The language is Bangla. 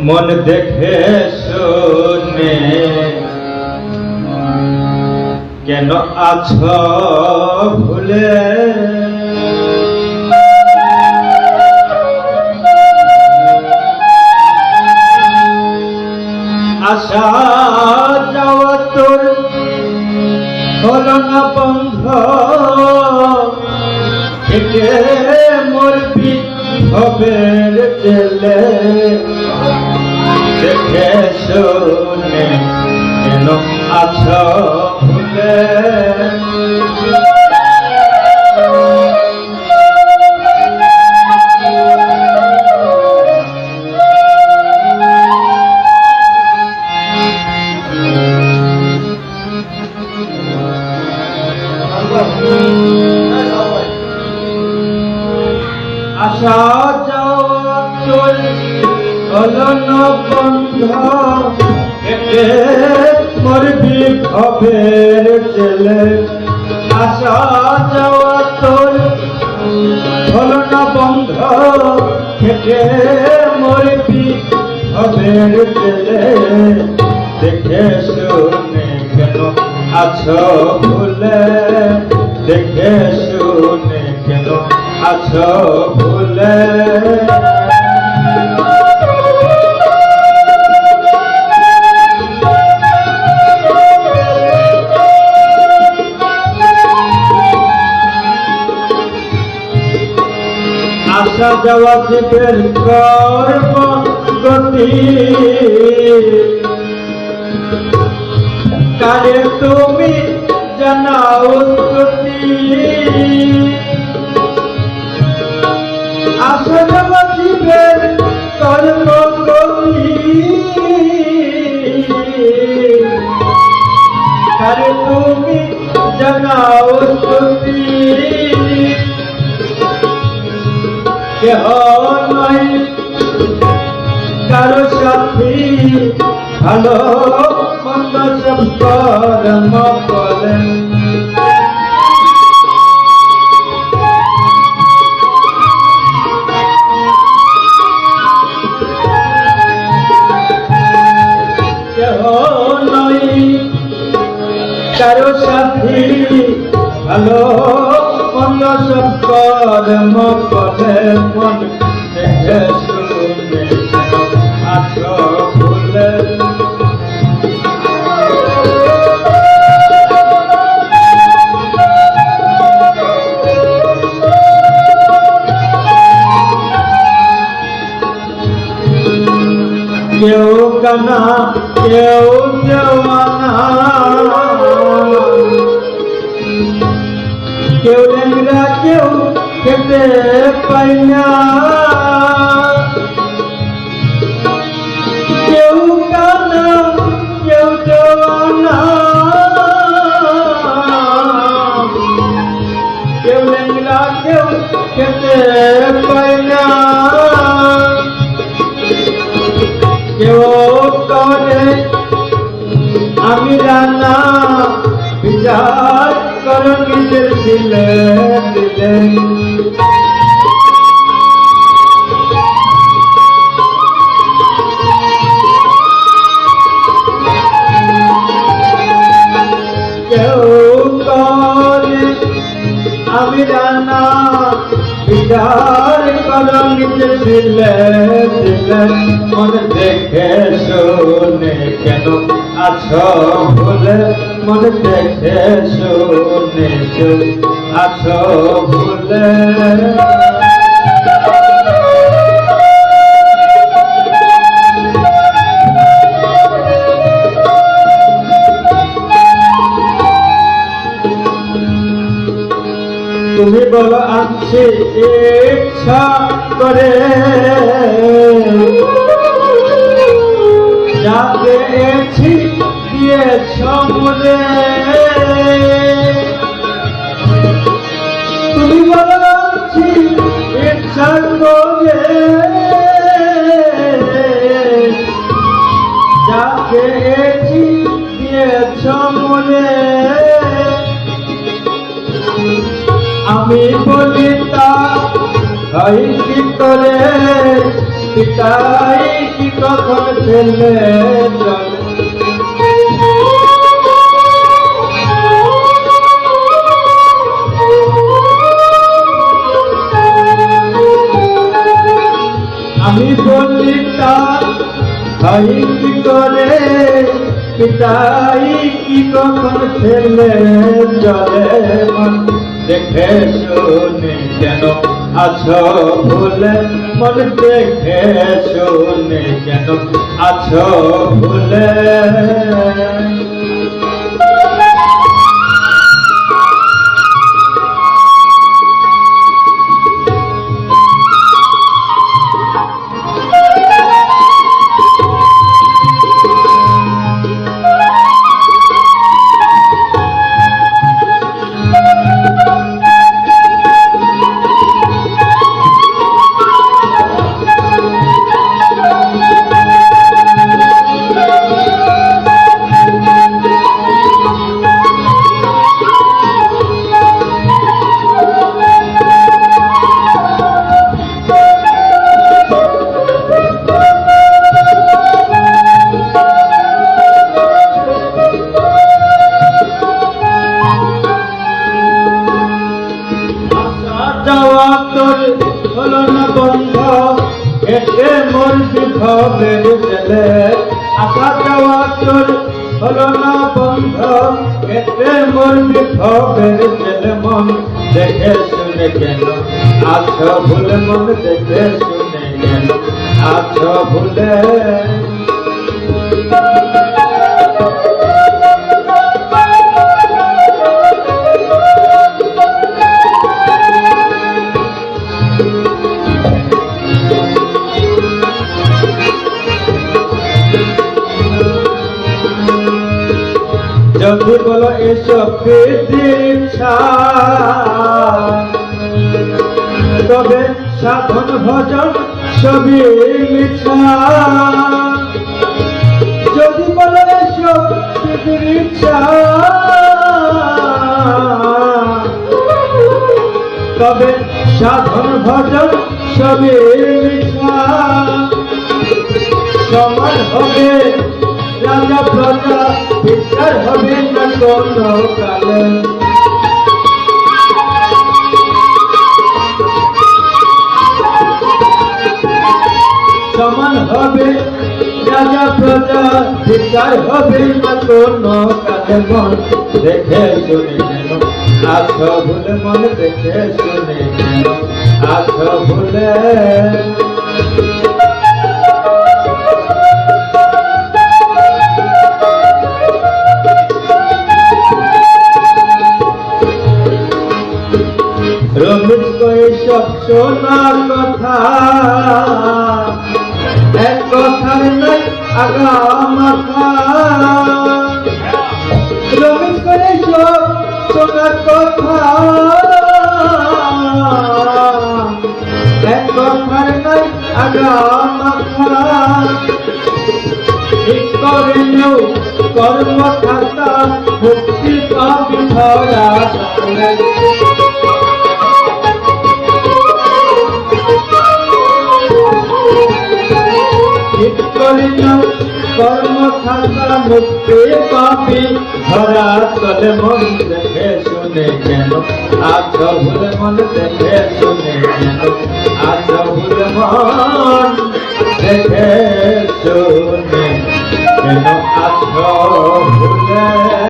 মন দেখে শুনে কেন আছো ভুলে আশা যাওয়া তোর হলো না বন্ধ থেকে মরবি ভবের জেলে দেখে শুনে কেন আছো ভুলে আশা যাওয়া তোর হলো না বন্ধ থেকে মরবি ভবের জেলে আশা যাওয়া তোর হলো না বন্ধ থেকে মরবি ভবের জেলে দেখে শুনে কেন আছো ভুলে দেখে শুনে কেন আছো ভুলে আসা যাওয়া জীবের কর্ম গতি কারে তুমি জানাও গতি আসা যাওয়া জীবের কর্ম গতি কারে তুমি জানাও গতি কেহ নাই কারো সাথী ভালো মন্দ সব কর্ম করেন কেহ নাই কারো সাথী ভালো মন্দ সব কর্ম করে মন দেখে শুনে আছো ভুলে কেউ কানা কেউ দেওয়ানা কেউ লেংরা কেউ খেতে পাই না কেউ কানা কেউ দেওয়ানা কেউ লেংরা কেউ খেতে পাই না কেউ করে আমি রান্না বিচার করো নিজের দিলে দিলে কেউ করে আমি রান্না বিচার করো নিজের দিলে দিলে মন দেখে শুনে কেন আছো ভুলে মন দেখে শুনে কেউ আছো ভুলে তুমি বলো আনছি ইচ্ছা করে যাতে এছি দিয়েছ মুরে তুমি বলো আনছি ইচ্ছা করে যাতে এছি দিয়েছ মুরে আমি বলি তা হয় কি করে পিতাই কি কখন ফেলে চলে আমি বলি তার হয় কি করে পিতাই কি কখন ফেলে চলে মন দেখে শুনে কেন আছো ভুলে মন দেখে শুনে কেন আছো ভুলে হলো না বন্ধ এতে মোর বিভবের জেলে আসা যাওয়া তোর হলো না বন্ধ এতে মোর বিভবের জেলে মন দেখে শুনে কেন আছো ভুলে মন দেখে শুনে কেন আছো ভুলে যদি বলো এসব ইচ্ছা তবে সাধন ভজন সবই মিছা যদি বলো এসব ইচ্ছা তবে সাধন ভজন সবই মিছা সমান হবে রাজা প্রজা বিচার হবে না কোনো কালে সমান হবে রাজা প্রজা বিচার হবে না কোনো কালে মন দেখে শুনে কেন আছো ভুলে মন দেখে শুনে কেন আছো ভুলে রমেশ কয়ে সব শোনার কথা এক কথার নাই আগা মাথা রমেশ কয়ে সব শোনার কথা এক কথার নাই আগা মাথা ঠিক করে নেও কর্ম খাতা মুক্তি পাবি ধরা কর্ম খাতা মুক্তি পাবি ধরা তলে মন দেখে শুনে কেন আছো ভুলে মন দেখে শুনে কেন আছো ভুলে মন দেখে শুনে কেন আছো ভুলে